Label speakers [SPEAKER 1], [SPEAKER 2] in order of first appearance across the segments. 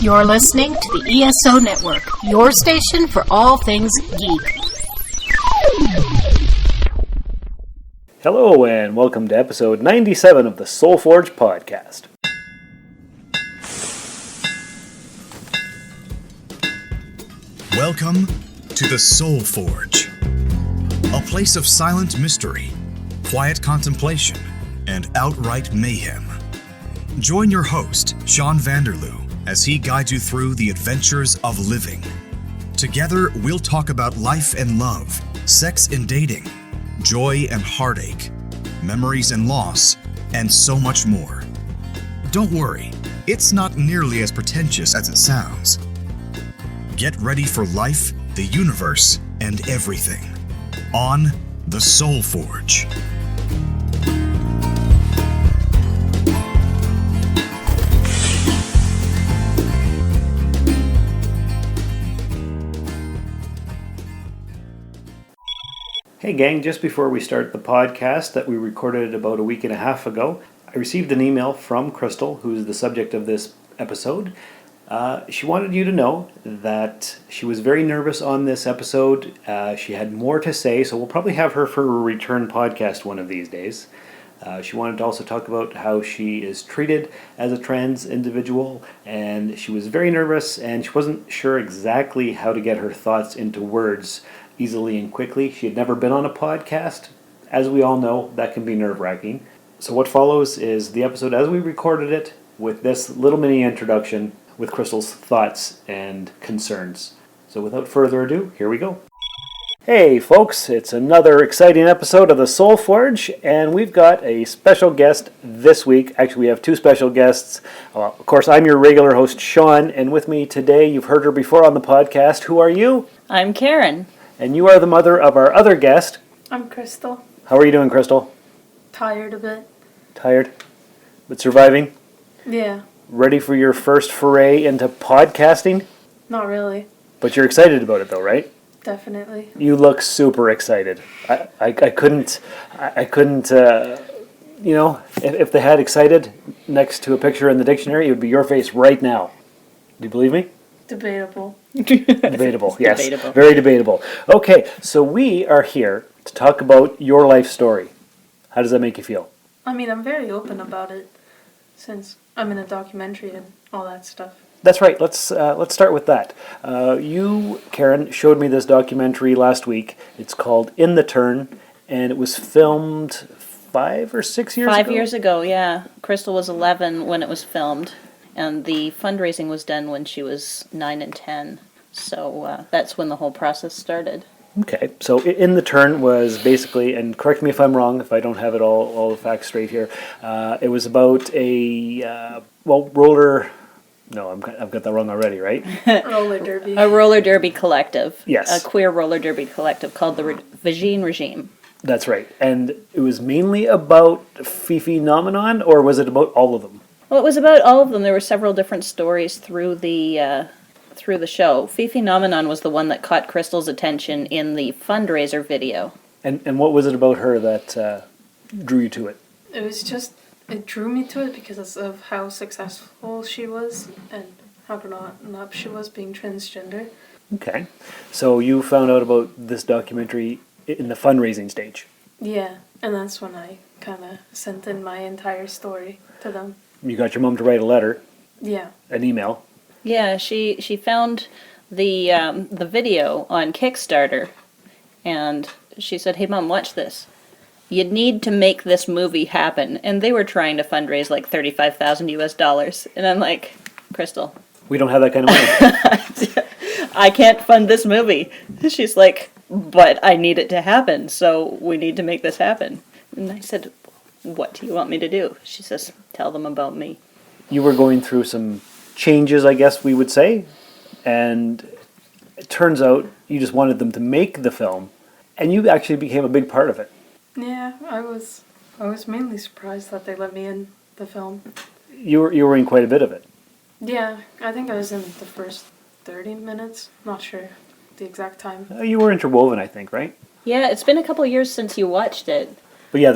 [SPEAKER 1] You're listening to the ESO Network, your station for all things geek.
[SPEAKER 2] Hello and welcome to episode 97 of the Soul Forge podcast.
[SPEAKER 3] Welcome to the Soul Forge, a place of silent mystery, quiet contemplation, and outright mayhem. Join your host, Sean Vanderloo, as he guides you through the adventures of living. Together, we'll talk about life and love, sex and dating, joy and heartache, memories and loss, and so much more. Don't worry, it's not nearly as pretentious as it sounds. Get ready for life, the universe, and everything on the Soul Forge.
[SPEAKER 2] Hey gang, just before we start the podcast that we recorded about a week and a half ago, I received an email from Crystal, who's the subject of this episode. She wanted you to know that she was very nervous on this episode. She had more to say, so we'll probably have her for a return podcast one of these days. She wanted to also talk about how she is treated as a trans individual, and she was very nervous and she wasn't sure exactly how to get her thoughts into words easily and quickly. She had never been on a podcast. As we all know, that can be nerve-wracking. So what follows is the episode as we recorded it, with this little mini introduction with Crystal's thoughts and concerns. So without further ado, here we go. Hey folks, it's another exciting episode of the Soul Forge, and we've got a special guest this week. Actually, we have two special guests. Of course, I'm your regular host, Sean, and with me today, you've heard her before on the podcast. Who are you?
[SPEAKER 4] I'm Karen.
[SPEAKER 2] And you are the mother of our other guest.
[SPEAKER 5] I'm Crystal.
[SPEAKER 2] How are you doing, Crystal?
[SPEAKER 5] Tired a bit.
[SPEAKER 2] Tired? But surviving?
[SPEAKER 5] Yeah.
[SPEAKER 2] Ready for your first foray into podcasting?
[SPEAKER 5] Not really.
[SPEAKER 2] But you're excited about it though, right?
[SPEAKER 5] Definitely.
[SPEAKER 2] You look super excited. I couldn't, if they had excited next to a picture in the dictionary, it would be your face right now. Do you believe me?
[SPEAKER 5] Debatable.
[SPEAKER 2] Debatable, yes.
[SPEAKER 4] Debatable.
[SPEAKER 2] Very debatable. Okay, so we are here to talk about your life story. How does that make you feel?
[SPEAKER 5] I mean, I'm very open about it since I'm in a documentary and all that stuff.
[SPEAKER 2] That's right. Let's start with that. You, Karen, showed me this documentary last week. It's called In the Turn, and it was filmed 5 or 6 years ago?
[SPEAKER 4] 5 years ago, yeah. Crystal was 11 when it was filmed, and the fundraising was done when she was 9 and 10. So that's when the whole process started.
[SPEAKER 2] Okay, so In the Turn was basically, and correct me if I'm wrong, if I don't have it all the facts straight here, it was about a, roller... No, I've got that wrong already, right?
[SPEAKER 5] Roller derby.
[SPEAKER 4] A roller derby collective.
[SPEAKER 2] Yes.
[SPEAKER 4] A queer roller derby collective called the Vagine Regime.
[SPEAKER 2] That's right. And it was mainly about Fifi Nomenon, or was it about all of them?
[SPEAKER 4] Well, it was about all of them. There were several different stories through the show. Fifi Nomenon was the one that caught Crystal's attention in the fundraiser video. And
[SPEAKER 2] what was it about her that drew you to it?
[SPEAKER 5] It drew me to it because of how successful she was and how grown up she was being transgender.
[SPEAKER 2] Okay. So you found out about this documentary in the fundraising stage?
[SPEAKER 5] Yeah, and that's when I kind of sent in my entire story to them.
[SPEAKER 2] You got your mom to write a letter?
[SPEAKER 5] Yeah.
[SPEAKER 2] An email?
[SPEAKER 4] Yeah, she found the video on Kickstarter, and she said, "Hey Mom, watch this. You need to make this movie happen." And they were trying to fundraise like $35,000. And I'm like, Crystal,
[SPEAKER 2] we don't have that kind of money.
[SPEAKER 4] I can't fund this movie. She's like, but I need it to happen, so we need to make this happen. And I said, what do you want me to do? She says, tell them about me.
[SPEAKER 2] You were going through some changes, I guess we would say, and it turns out you just wanted them to make the film, and you actually became a big part of it.
[SPEAKER 5] Yeah, I was mainly surprised that they let me in the film.
[SPEAKER 2] You were in quite a bit of it.
[SPEAKER 5] Yeah, I think I was in the first 30 minutes. Not sure the exact time.
[SPEAKER 2] You were interwoven, I think, right?
[SPEAKER 4] Yeah, it's been a couple of years since you watched it.
[SPEAKER 2] But yeah,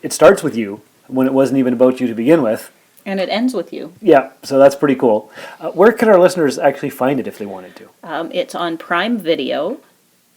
[SPEAKER 2] it starts with you when it wasn't even about you to begin with.
[SPEAKER 4] And it ends with you.
[SPEAKER 2] Yeah, so that's pretty cool. Where can our listeners actually find it if they wanted to?
[SPEAKER 4] It's on Prime Video.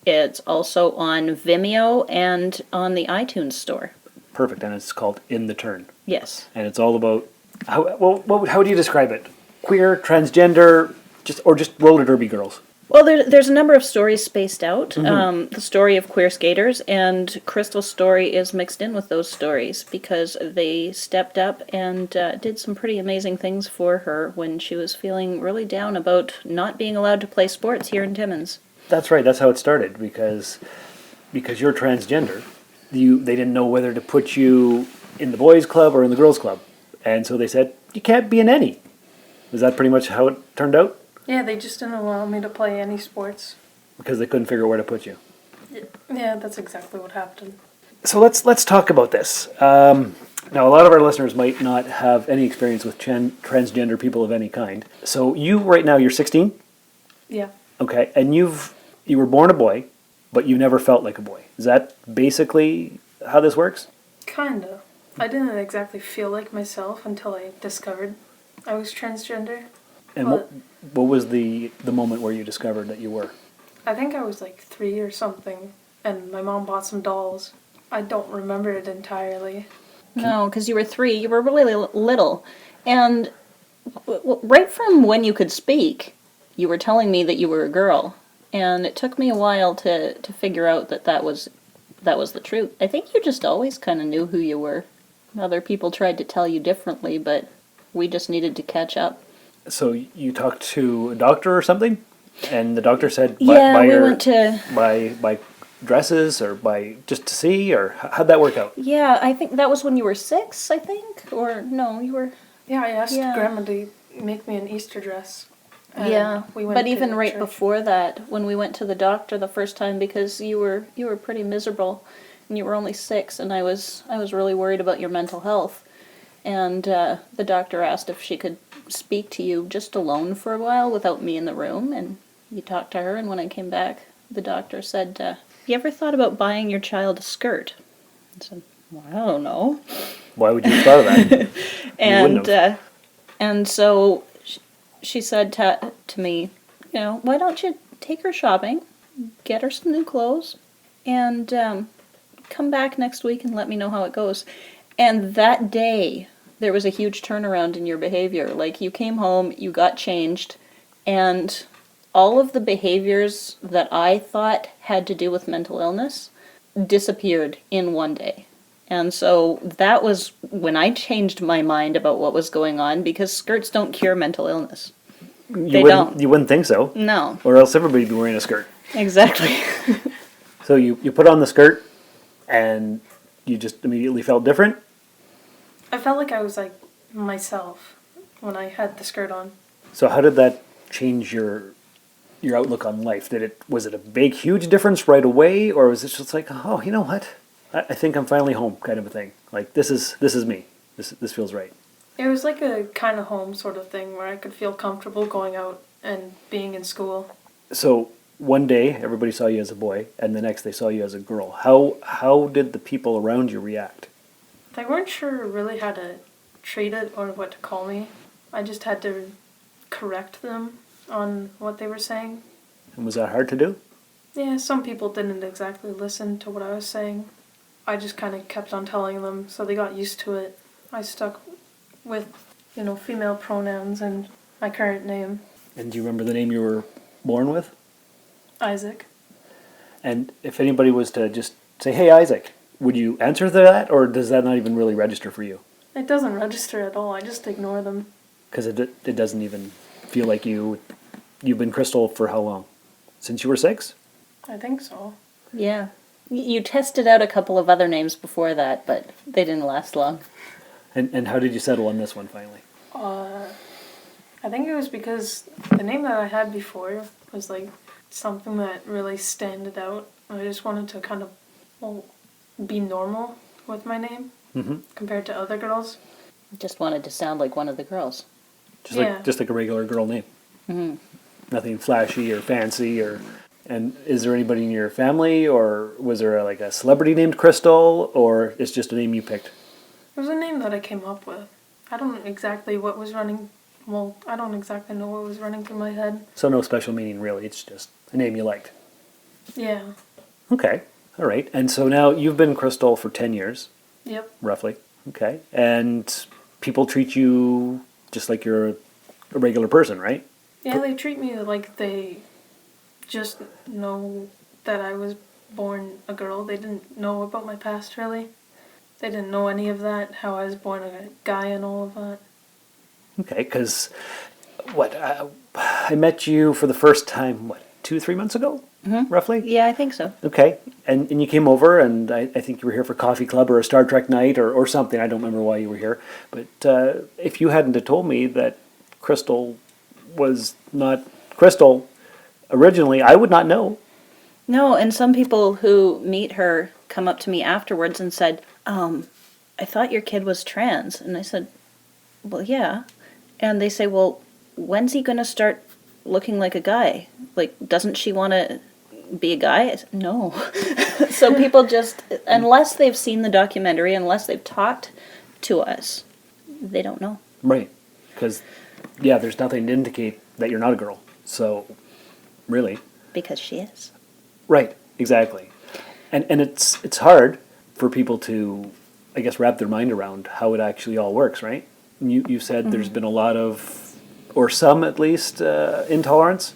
[SPEAKER 4] It's also on Vimeo and on the iTunes store.
[SPEAKER 2] Perfect, and it's called In the Turn.
[SPEAKER 4] Yes.
[SPEAKER 2] And it's all about, how do you describe it? Queer, transgender, just roller derby girls?
[SPEAKER 4] Well, there's a number of stories spaced out. The story of queer skaters, and Crystal's story is mixed in with those stories because they stepped up and did some pretty amazing things for her when she was feeling really down about not being allowed to play sports here in Timmins.
[SPEAKER 2] That's right, that's how it started, because you're transgender. They didn't know whether to put you in the boys' club or in the girls' club. And so they said, you can't be in any. Is that pretty much how it turned out?
[SPEAKER 5] Yeah, they just didn't allow me to play any sports.
[SPEAKER 2] Because they couldn't figure out where to put you.
[SPEAKER 5] Yeah, that's exactly what happened.
[SPEAKER 2] So let's talk about this. Now, a lot of our listeners might not have any experience with transgender people of any kind. So you, right now, you're 16?
[SPEAKER 5] Yeah.
[SPEAKER 2] Okay, and you were born a boy, but you never felt like a boy. Is that basically how this works?
[SPEAKER 5] Kinda. I didn't exactly feel like myself until I discovered I was transgender.
[SPEAKER 2] And what was the moment where you discovered that you were?
[SPEAKER 5] I think I was like 3 or something, and my mom bought some dolls. I don't remember it entirely.
[SPEAKER 4] No, because you were 3. You were really little. And right from when you could speak, you were telling me that you were a girl. And it took me a while to figure out that was the truth. I think you just always kind of knew who you were. Other people tried to tell you differently, but we just needed to catch up.
[SPEAKER 2] So you talked to a doctor or something? And the doctor said,
[SPEAKER 4] went to...
[SPEAKER 2] By dresses or by just to see, or how'd that work out?
[SPEAKER 4] Yeah, I think that was when you were 6, I think? Or, no, you were...
[SPEAKER 5] Yeah, I asked Grandma to make me an Easter dress.
[SPEAKER 4] Yeah,
[SPEAKER 5] we went
[SPEAKER 4] but
[SPEAKER 5] to
[SPEAKER 4] even right
[SPEAKER 5] church.
[SPEAKER 4] before that, when we went to the doctor the first time, because you were pretty miserable, and you were only 6, and I was really worried about your mental health, and the doctor asked if she could speak to you just alone for a while without me in the room, and you talked to her, and when I came back, the doctor said, "You ever thought about buying your child a skirt?" I said, "Well, I don't know."
[SPEAKER 2] Why would you have thought of that?
[SPEAKER 4] And so she said to me, why don't you take her shopping, get her some new clothes, and come back next week and let me know how it goes. And that day, there was a huge turnaround in your behavior. Like, you came home, you got changed, and all of the behaviors that I thought had to do with mental illness disappeared in one day. And so that was when I changed my mind about what was going on, because skirts don't cure mental illness. They don't.
[SPEAKER 2] You wouldn't think so.
[SPEAKER 4] No.
[SPEAKER 2] Or else everybody'd be wearing a skirt.
[SPEAKER 4] Exactly.
[SPEAKER 2] So you put on the skirt and you just immediately felt different?
[SPEAKER 5] I felt like I was like myself when I had the skirt on.
[SPEAKER 2] So how did that change your outlook on life? Was it a big, huge difference right away, or was it just like, oh, you know what? I think I'm finally home, kind of a thing. Like, this is me. This feels right.
[SPEAKER 5] It was like a kind of home sort of thing where I could feel comfortable going out and being in school.
[SPEAKER 2] So one day everybody saw you as a boy, and the next they saw you as a girl. How did the people around you react?
[SPEAKER 5] They weren't sure really how to treat it or what to call me. I just had to correct them on what they were saying.
[SPEAKER 2] And was that hard to do?
[SPEAKER 5] Yeah, some people didn't exactly listen to what I was saying. I just kind of kept on telling them, so they got used to it. I stuck with, female pronouns and my current name.
[SPEAKER 2] And do you remember the name you were born with?
[SPEAKER 5] Isaac.
[SPEAKER 2] And if anybody was to just say, hey, Isaac, would you answer that, or does that not even really register for you?
[SPEAKER 5] It doesn't register at all. I just ignore them.
[SPEAKER 2] Because it doesn't even feel like you've been Crystal for how long? Since you were 6?
[SPEAKER 5] I think so.
[SPEAKER 4] Yeah. You tested out a couple of other names before that, but they didn't last long.
[SPEAKER 2] And how did you settle on this one finally?
[SPEAKER 5] I think it was because the name that I had before was like something that really standed out. I just wanted to kind of be normal with my name compared to other girls.
[SPEAKER 4] Just wanted to sound like one of the girls.
[SPEAKER 2] Just like a regular girl name. Mm-hmm. Nothing flashy or fancy or... And is there anybody in your family, or was there like a celebrity named Crystal, or it's just a name you picked?
[SPEAKER 5] It was a name that I came up with. I don't exactly what was running. Well, I don't exactly know what was running through my head.
[SPEAKER 2] So no special meaning, really. It's just a name you liked.
[SPEAKER 5] Yeah.
[SPEAKER 2] Okay. All right. And so now you've been Crystal for 10 years,
[SPEAKER 5] Yep.
[SPEAKER 2] roughly. Okay. And people treat you just like you're a regular person, right?
[SPEAKER 5] Yeah, they treat me like they just know that I was born a girl. They didn't know about my past, really. They didn't know any of that, how I was born a guy and all of that.
[SPEAKER 2] Okay. Because I met you for the first time, 2-3 months ago, roughly?
[SPEAKER 4] Yeah, I think so.
[SPEAKER 2] Okay. And you came over, and I think you were here for coffee club or a Star Trek night or something. I don't remember why you were here. But if you hadn't have told me that Crystal was not Crystal originally, I would not know.
[SPEAKER 4] No, and some people who meet her come up to me afterwards and said, I thought your kid was trans. And I said, well, yeah. And they say, well, when's he going to start looking like a guy? Like, doesn't she want to be a guy? I said, no. So people just, unless they've seen the documentary, unless they've talked to us, they don't know.
[SPEAKER 2] Right. Because, yeah, there's nothing to indicate that you're not a girl. So, really.
[SPEAKER 4] Because she is.
[SPEAKER 2] Right. Exactly. And it's hard for people to, I guess, wrap their mind around how it actually all works, right? You said there's been a lot of, or some at least, intolerance?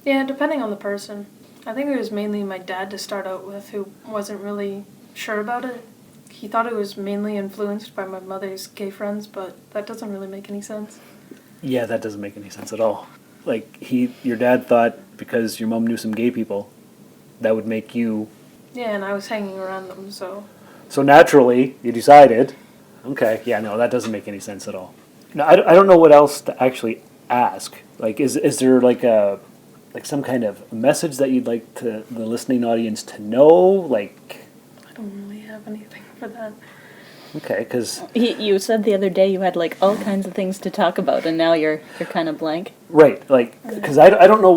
[SPEAKER 5] Yeah, depending on the person. I think it was mainly my dad to start out with, who wasn't really sure about it. He thought it was mainly influenced by my mother's gay friends, but that doesn't really make any sense.
[SPEAKER 2] Yeah, that doesn't make any sense at all. Like, your dad thought because your mom knew some gay people, that would make you...
[SPEAKER 5] Yeah, and I was hanging around them, so...
[SPEAKER 2] So naturally, you decided, okay, yeah, no, that doesn't make any sense at all. No, I don't know what else to actually ask. Like, is there like some kind of message that you'd like the listening audience to know? Like...
[SPEAKER 5] I don't really have anything for that.
[SPEAKER 2] Okay, because...
[SPEAKER 4] You said the other day you had like all kinds of things to talk about, and now you're kind of blank.
[SPEAKER 2] Right, like, because I don't know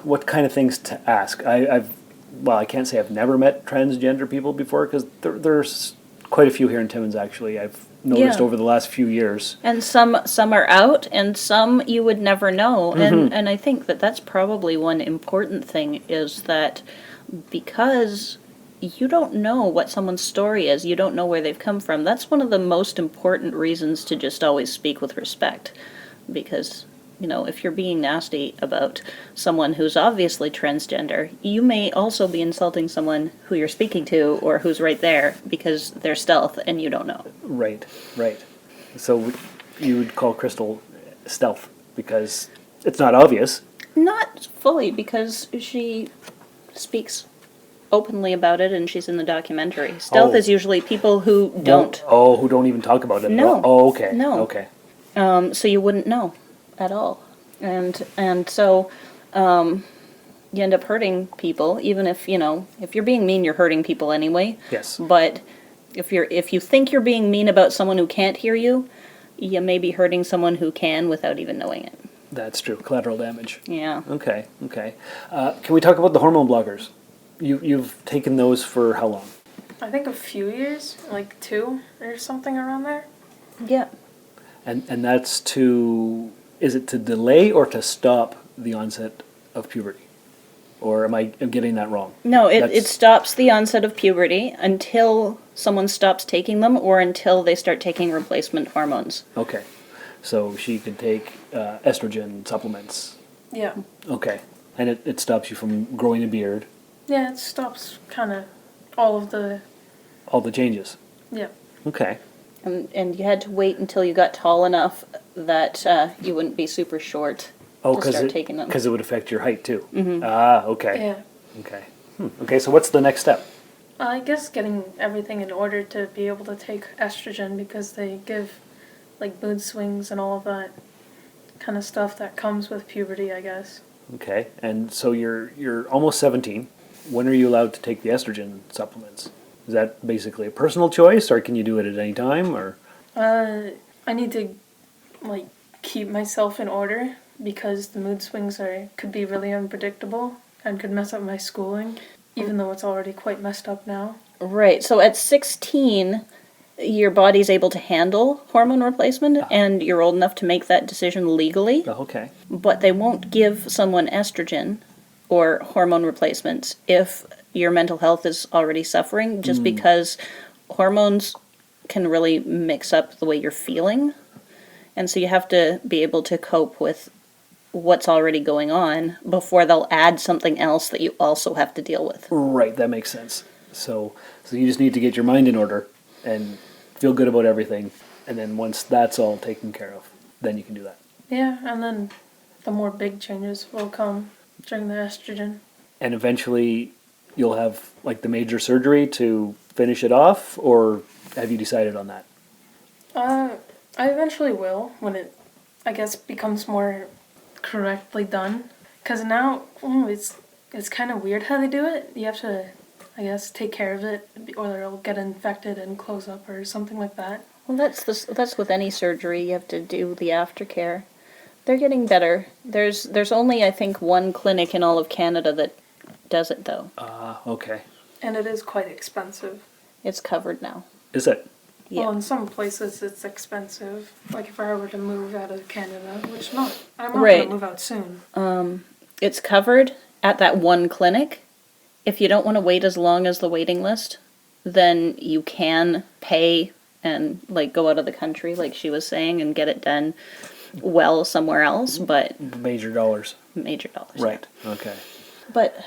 [SPEAKER 2] what kind of things to ask. I can't say I've never met transgender people before, because there's quite a few here in Timmins, actually. I've noticed over the last few years.
[SPEAKER 4] And some are out, and some you would never know. And I think that's probably one important thing, is that because you don't know what someone's story is, you don't know where they've come from. That's one of the most important reasons to just always speak with respect. Because, if you're being nasty about someone who's obviously transgender, you may also be insulting someone who you're speaking to or who's right there because they're stealth and you don't know.
[SPEAKER 2] Right. So you would call Crystal stealth because it's not obvious.
[SPEAKER 4] Not fully, because she speaks openly about it and she's in the documentary. Stealth is usually people who don't.
[SPEAKER 2] Who don't even talk about it.
[SPEAKER 4] No.
[SPEAKER 2] Oh, okay.
[SPEAKER 4] No.
[SPEAKER 2] Okay.
[SPEAKER 4] So you wouldn't know at all. And so you end up hurting people, even if you're being mean, you're hurting people anyway.
[SPEAKER 2] Yes.
[SPEAKER 4] But if you think you're being mean about someone who can't hear you, you may be hurting someone who can without even knowing it.
[SPEAKER 2] That's true. Collateral damage.
[SPEAKER 4] Yeah.
[SPEAKER 2] Okay. Can we talk about the hormone blockers? You've taken those for how long?
[SPEAKER 5] I think a few years, like 2 or something around there.
[SPEAKER 4] Yeah.
[SPEAKER 2] And that's is it to delay or to stop the onset of puberty? Or am I getting that wrong?
[SPEAKER 4] No, it stops the onset of puberty until someone stops taking them or until they start taking replacement hormones.
[SPEAKER 2] Okay. So she could take estrogen supplements.
[SPEAKER 5] Yeah.
[SPEAKER 2] Okay. And it stops you from growing a beard.
[SPEAKER 5] Yeah, it stops kind of all the
[SPEAKER 2] changes.
[SPEAKER 5] Yeah.
[SPEAKER 2] Okay.
[SPEAKER 4] And you had to wait until you got tall enough that you wouldn't be super short to start taking them.
[SPEAKER 2] Because it would affect your height too.
[SPEAKER 4] Mm-hmm.
[SPEAKER 2] Ah, okay.
[SPEAKER 5] Yeah.
[SPEAKER 2] Okay. Okay, so what's the next step?
[SPEAKER 5] I guess getting everything in order to be able to take estrogen, because they give like mood swings and all of that kind of stuff that comes with puberty, I guess.
[SPEAKER 2] Okay, and so you're almost 17. When are you allowed to take the estrogen supplements? Is that basically a personal choice, or can you do it at any time, or?
[SPEAKER 5] I need to like keep myself in order, because the mood swings could be really unpredictable and could mess up my schooling, even though it's already quite messed up now.
[SPEAKER 4] Right. So at 16, your body's able to handle hormone replacement and you're old enough to make that decision legally,
[SPEAKER 2] Okay.
[SPEAKER 4] but they won't give someone estrogen or hormone replacements if your mental health is already suffering, just because hormones can really mix up the way you're feeling. And so you have to be able to cope with what's already going on before they'll add something else that you also have to deal with.
[SPEAKER 2] Right, that makes sense. So you just need to get your mind in order and feel good about everything. And then once that's all taken care of, then you can do that.
[SPEAKER 5] Yeah, and then the more big changes will come during the estrogen.
[SPEAKER 2] And eventually you'll have like the major surgery to finish it off, or have you decided on that?
[SPEAKER 5] I eventually will when it, I guess, becomes more correctly done. Because now it's kind of weird how they do it. You have to, I guess, take care of it, or it'll get infected and close up or something like that.
[SPEAKER 4] Well, that's with any surgery. You have to do the aftercare. They're getting better. There's only, I think, one clinic in all of Canada that does it, though.
[SPEAKER 2] Okay.
[SPEAKER 5] And it is quite expensive.
[SPEAKER 4] It's covered now.
[SPEAKER 2] Is it?
[SPEAKER 4] Yeah.
[SPEAKER 5] Well, in some places it's expensive. Like if I were to move out of Canada, which I'm not
[SPEAKER 4] Right.
[SPEAKER 5] going to move out soon.
[SPEAKER 4] It's covered at that one clinic. If you don't want to wait as long as the waiting list, then you can pay and like go out of the country, like she was saying, and get it done well somewhere else, but
[SPEAKER 2] Major dollars.
[SPEAKER 4] major dollars.
[SPEAKER 2] Right. Okay.
[SPEAKER 4] But,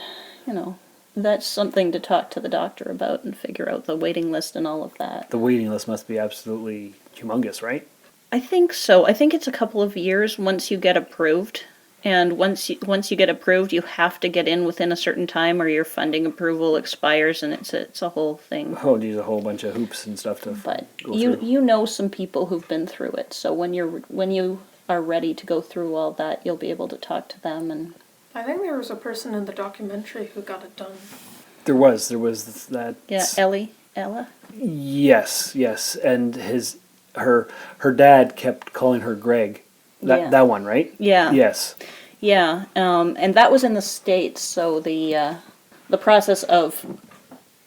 [SPEAKER 4] that's something to talk to the doctor about and figure out the waiting list and all of that.
[SPEAKER 2] The waiting list must be absolutely humongous, right?
[SPEAKER 4] I think so. I think it's a couple of years once you get approved. And once you get approved, you have to get in within a certain time or your funding approval expires, and it's a whole thing.
[SPEAKER 2] Oh, geez, a whole bunch of hoops and stuff to
[SPEAKER 4] But
[SPEAKER 2] go
[SPEAKER 4] you
[SPEAKER 2] through.
[SPEAKER 4] you know some people who've been through it. So when you are ready to go through all that, you'll be able to talk to them. And
[SPEAKER 5] I think there was a person in the documentary who got it done.
[SPEAKER 2] There was that.
[SPEAKER 4] yeah, Ella.
[SPEAKER 2] Yes, and her dad kept calling her Greg.
[SPEAKER 4] Yeah.
[SPEAKER 2] That one, right?
[SPEAKER 4] Yeah.
[SPEAKER 2] Yes.
[SPEAKER 4] Yeah, and that was in the States, so the process of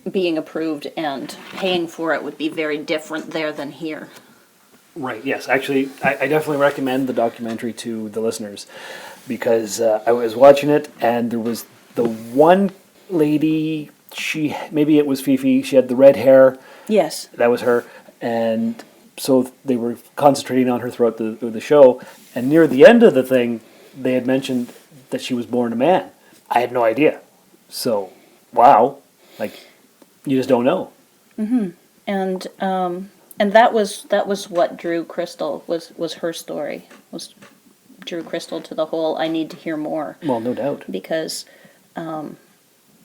[SPEAKER 4] being approved and paying for it would be very different there than here.
[SPEAKER 2] Right, yes. Actually, I definitely recommend the documentary to the listeners because I was watching it and there was the one lady, maybe it was Fifi, she had the red hair.
[SPEAKER 4] Yes.
[SPEAKER 2] That was her. And so they were concentrating on her throughout the show. And near the end of the thing, they had mentioned that she was born a man. I had no idea. So, wow. Like, you just don't know.
[SPEAKER 4] Mm-hmm. And that was what drew Crystal, was her story, drew Crystal to the whole, I need to hear more.
[SPEAKER 2] Well, no doubt.
[SPEAKER 4] Because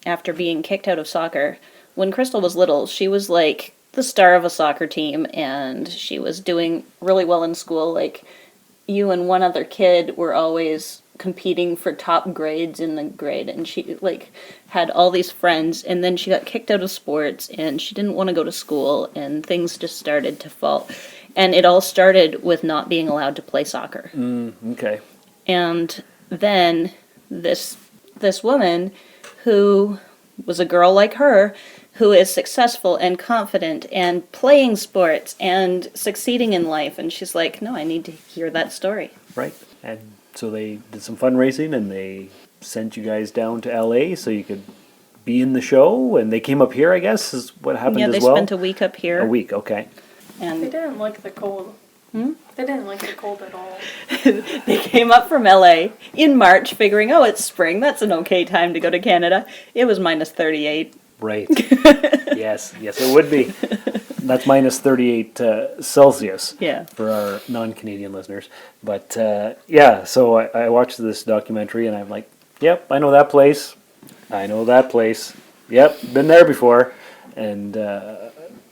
[SPEAKER 4] after being kicked out of soccer, when Crystal was little, she was like the star of a soccer team, and she was doing really well in school. Like, you and one other kid were always competing for top grades in the grade, and she like had all these friends, and then she got kicked out of sports and she didn't want to go to school, and things just started to fall. And it all started with not being allowed to play soccer.
[SPEAKER 2] Okay.
[SPEAKER 4] And then this woman who was a girl like her, who is successful and confident and playing sports and succeeding in life, and she's like, no, I need to hear that story.
[SPEAKER 2] Right. And so they did some fundraising and they sent you guys down to LA so you could be in the show, and they came up here, I guess, is what happened
[SPEAKER 4] Yeah,
[SPEAKER 2] as
[SPEAKER 4] they
[SPEAKER 2] well?
[SPEAKER 4] spent a week up here.
[SPEAKER 2] A week, okay.
[SPEAKER 5] They
[SPEAKER 4] And
[SPEAKER 5] didn't like the cold. They didn't like the cold at all.
[SPEAKER 4] they came up from LA in March, figuring, oh, it's spring, that's an okay time to go to Canada. It was minus 38.
[SPEAKER 2] Right. Yes, it would be. That's minus 38 Celsius
[SPEAKER 4] Yeah.
[SPEAKER 2] for our non-Canadian listeners. But yeah, so I watched this documentary and I'm like, yep, I know that place. Yep, been there before. And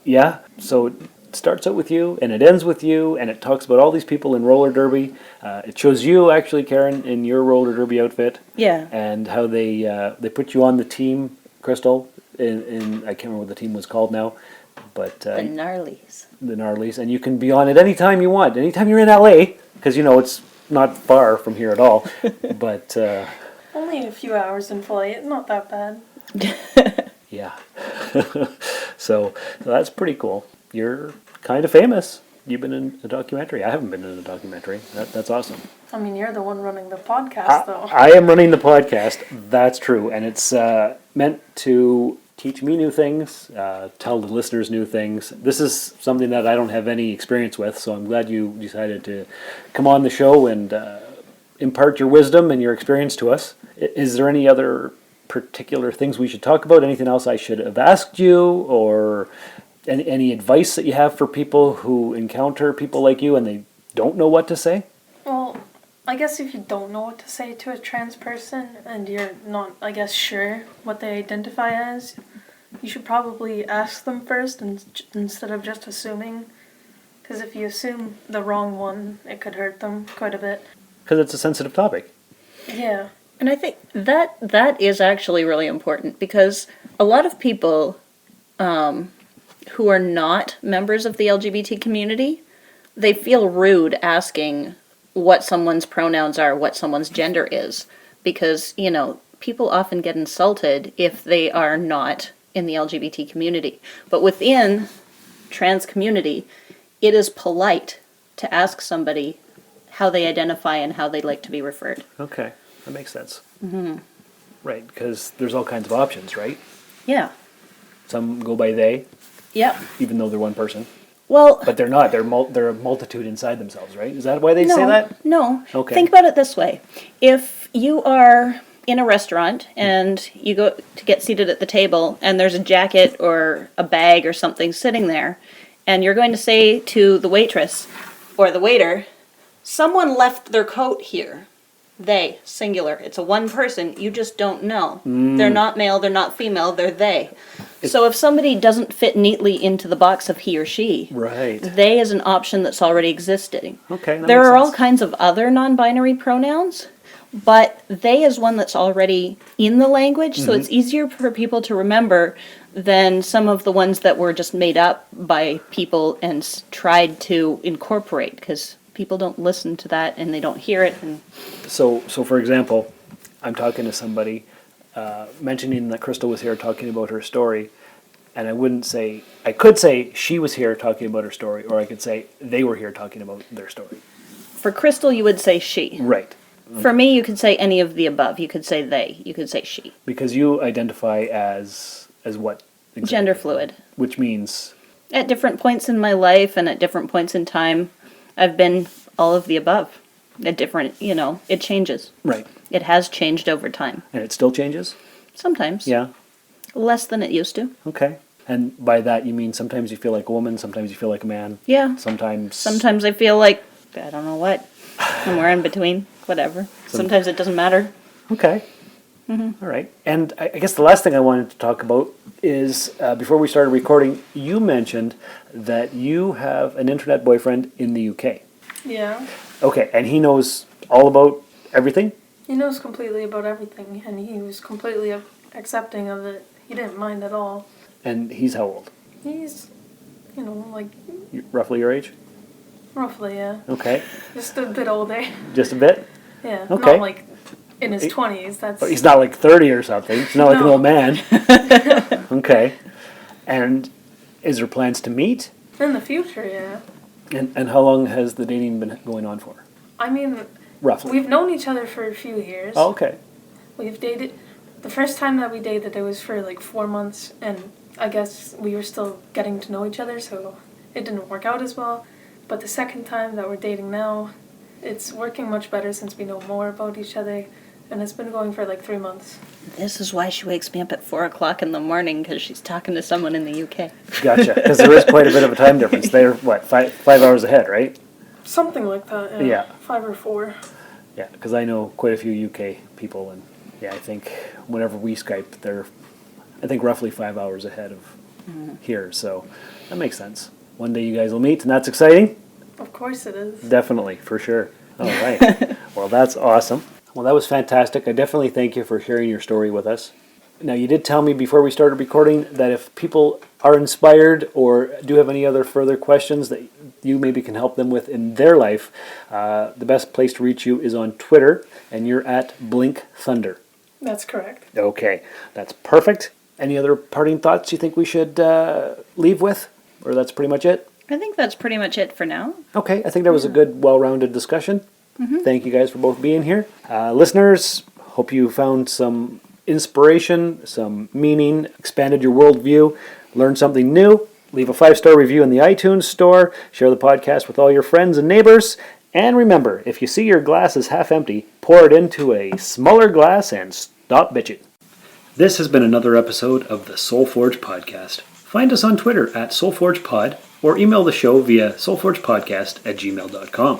[SPEAKER 2] yeah, so it starts out with you and it ends with you, and it talks about all these people in roller derby. It shows you actually, Karen, in your roller derby outfit.
[SPEAKER 4] Yeah.
[SPEAKER 2] And how they put you on the team, Crystal, in I can't remember what the team was called now, but
[SPEAKER 4] The Gnarlies.
[SPEAKER 2] the Gnarlies, and you can be on it anytime you want, anytime you're in LA, because it's not far from here at all. But
[SPEAKER 5] Only a few hours in flight, not that bad.
[SPEAKER 2] yeah, so that's pretty cool. You're kind of famous. You've been in a documentary. I haven't been in a documentary. That's awesome.
[SPEAKER 5] I mean, you're the one running the podcast, though.
[SPEAKER 2] I am running the podcast. That's true. And it's meant to teach me new things, tell the listeners new things. This is something that I don't have any experience with, so I'm glad you decided to come on the show and impart your wisdom and your experience to us. Is there any other particular things we should talk about? Anything else I should have asked you, or any advice that you have for people who encounter people like you and they don't know what to say?
[SPEAKER 5] Well, I guess if you don't know what to say to a trans person and you're not, I guess, sure what they identify as, you should probably ask them first instead of just assuming. Because if you assume the wrong one, it could hurt them quite a bit.
[SPEAKER 2] Because it's a sensitive topic.
[SPEAKER 5] Yeah.
[SPEAKER 4] And I think that is actually really important, because a lot of people who are not members of the LGBT community, they feel rude asking what someone's pronouns are, what someone's gender is, because, people often get insulted if they are not in the LGBT community. But within trans community, it is polite to ask somebody how they identify and how they'd like to be referred.
[SPEAKER 2] Okay, that makes sense. Mm-hmm. Right, because there's all kinds of options, right?
[SPEAKER 4] Yeah.
[SPEAKER 2] Some go by they.
[SPEAKER 4] Yeah.
[SPEAKER 2] Even though they're one person.
[SPEAKER 4] Well,
[SPEAKER 2] but they're not. They're a multitude inside themselves, right? Is that why they say that?
[SPEAKER 4] No.
[SPEAKER 2] Okay.
[SPEAKER 4] Think about it this way. If you are in a restaurant and you go to get seated at the table and there's a jacket or a bag or something sitting there, and you're going to say to the waitress or the waiter, someone left their coat here. They, singular. It's a one person. You just don't know. They're not male, they're not female, they're they. So if somebody doesn't fit neatly into the box of he or she,
[SPEAKER 2] right,
[SPEAKER 4] they is an option that's already existing.
[SPEAKER 2] Okay,
[SPEAKER 4] there are all kinds of other non-binary pronouns, but they is one that's already in the language, so it's easier for people to remember than some of the ones that were just made up by people and tried to incorporate, because people don't listen to that and they don't hear it. And
[SPEAKER 2] so for example, I'm talking to somebody mentioning that Crystal was here talking about her story, and I could say she was here talking about her story, or I could say they were here talking about their story.
[SPEAKER 4] For Crystal, you would say she.
[SPEAKER 2] Right.
[SPEAKER 4] For me, you could say any of the above. You could say they. You could say she.
[SPEAKER 2] Because you identify as what? Exactly?
[SPEAKER 4] Gender fluid.
[SPEAKER 2] Which means?
[SPEAKER 4] At different points in my life and at different points in time, I've been all of the above. At different, it changes.
[SPEAKER 2] Right.
[SPEAKER 4] It has changed over time.
[SPEAKER 2] And it still changes?
[SPEAKER 4] Sometimes.
[SPEAKER 2] Yeah.
[SPEAKER 4] Less than it used to.
[SPEAKER 2] Okay. And by that you mean sometimes you feel like a woman, sometimes you feel like a man?
[SPEAKER 4] Yeah.
[SPEAKER 2] Sometimes
[SPEAKER 4] I feel like, I don't know what. Somewhere in between. Whatever. Sometimes it doesn't matter.
[SPEAKER 2] Okay. All right. And I guess the last thing I wanted to talk about is, before we started recording, you mentioned that you have an internet boyfriend in the UK.
[SPEAKER 5] Yeah.
[SPEAKER 2] Okay, and he knows all about everything?
[SPEAKER 5] He knows completely about everything, and he was completely accepting of it. He didn't mind at all.
[SPEAKER 2] And he's how old?
[SPEAKER 5] He's, like...
[SPEAKER 2] Roughly your age?
[SPEAKER 5] Roughly, yeah.
[SPEAKER 2] Okay.
[SPEAKER 5] Just a bit older.
[SPEAKER 2] Just a bit?
[SPEAKER 5] Yeah.
[SPEAKER 2] Okay.
[SPEAKER 5] Not like in his 20s. That's.
[SPEAKER 2] But he's not like 30 or something. He's not like an old man. Okay. And is there plans to meet?
[SPEAKER 5] In the future, yeah.
[SPEAKER 2] And how long has the dating been going on for?
[SPEAKER 5] I mean,
[SPEAKER 2] roughly.
[SPEAKER 5] We've known each other for a few years.
[SPEAKER 2] Oh, okay.
[SPEAKER 5] We've dated. The first time that we dated, it was for like 4 months, and I guess we were still getting to know each other, so it didn't work out as well. But the second time that we're dating now, it's working much better since we know more about each other, and it's been going for like 3 months.
[SPEAKER 4] This is why she wakes me up at 4 o'clock in the morning, because she's talking to someone in the UK.
[SPEAKER 2] Gotcha, because there is quite a bit of a time difference. They're, what, five hours ahead, right?
[SPEAKER 5] Something like that, yeah.
[SPEAKER 2] Yeah.
[SPEAKER 5] 5 or 4.
[SPEAKER 2] Yeah, because I know quite a few UK people, and yeah, I think whenever we Skype, they're, I think, roughly 5 hours ahead of here, so that makes sense. One day you guys will meet, and that's exciting.
[SPEAKER 5] Of course it is.
[SPEAKER 2] Definitely, for sure. All right. Well, that's awesome. Well, that was fantastic. I definitely thank you for sharing your story with us. Now, you did tell me before we started recording that if people are inspired or do have any other further questions that you maybe can help them with in their life, the best place to reach you is on Twitter, and you're at Blink Thunder.
[SPEAKER 5] That's correct.
[SPEAKER 2] Okay, that's perfect. Any other parting thoughts you think we should leave with? Or that's pretty much it?
[SPEAKER 4] I think that's pretty much it for now.
[SPEAKER 2] Okay, I think that was a good, well-rounded discussion. Thank you guys for both being here. Listeners, hope you found some inspiration, some meaning, expanded your worldview, learned something new. Leave a 5-star review in the iTunes store. Share the podcast with all your friends and neighbors. And remember, if you see your glass is half empty, pour it into a smaller glass and stop bitching. This has been another episode of the SoulForge Podcast. Find us on Twitter at SoulForgePod or email the show via soulforgepodcast@gmail.com.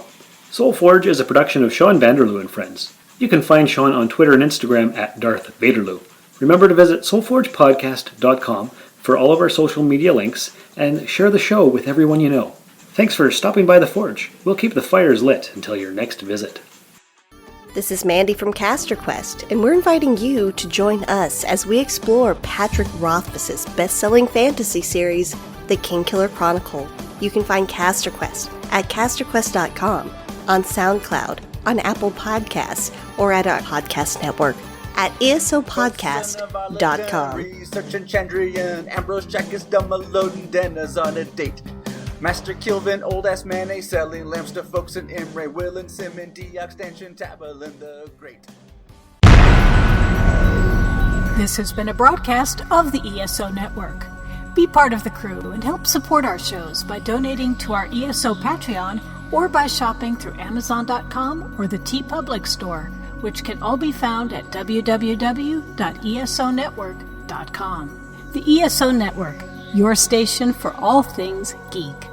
[SPEAKER 2] SoulForge is a production of Sean Vanderloo and Friends. You can find Sean on Twitter and Instagram at Darth Vaderloo. Remember to visit soulforgepodcast.com for all of our social media links and share the show with everyone you know. Thanks for stopping by the Forge. We'll keep the fires lit until your next visit.
[SPEAKER 6] This is Mandy from Caster Quest, and we're inviting you to join us as we explore Patrick Rothfuss's best-selling fantasy series, The Kingkiller Chronicle. You can find Caster Quest at casterquest.com, on SoundCloud, on Apple Podcasts, or at our podcast network at esopodcast.com.
[SPEAKER 7] Research and Chandrian, Ambrose Jack is dumb, Melodin Denna's on a date. Master Kilvin, old-ass mayonnaise, selling lamps to folks in Imre, Will and Simon, Deoxtension, Tabalin the Great.
[SPEAKER 1] This has been a broadcast of the ESO Network. Be part of the crew and help support our shows by donating to our ESO Patreon or by shopping through Amazon.com or the TeePublic store, which can all be found at www.esonetwork.com. The ESO Network, your station for all things geek.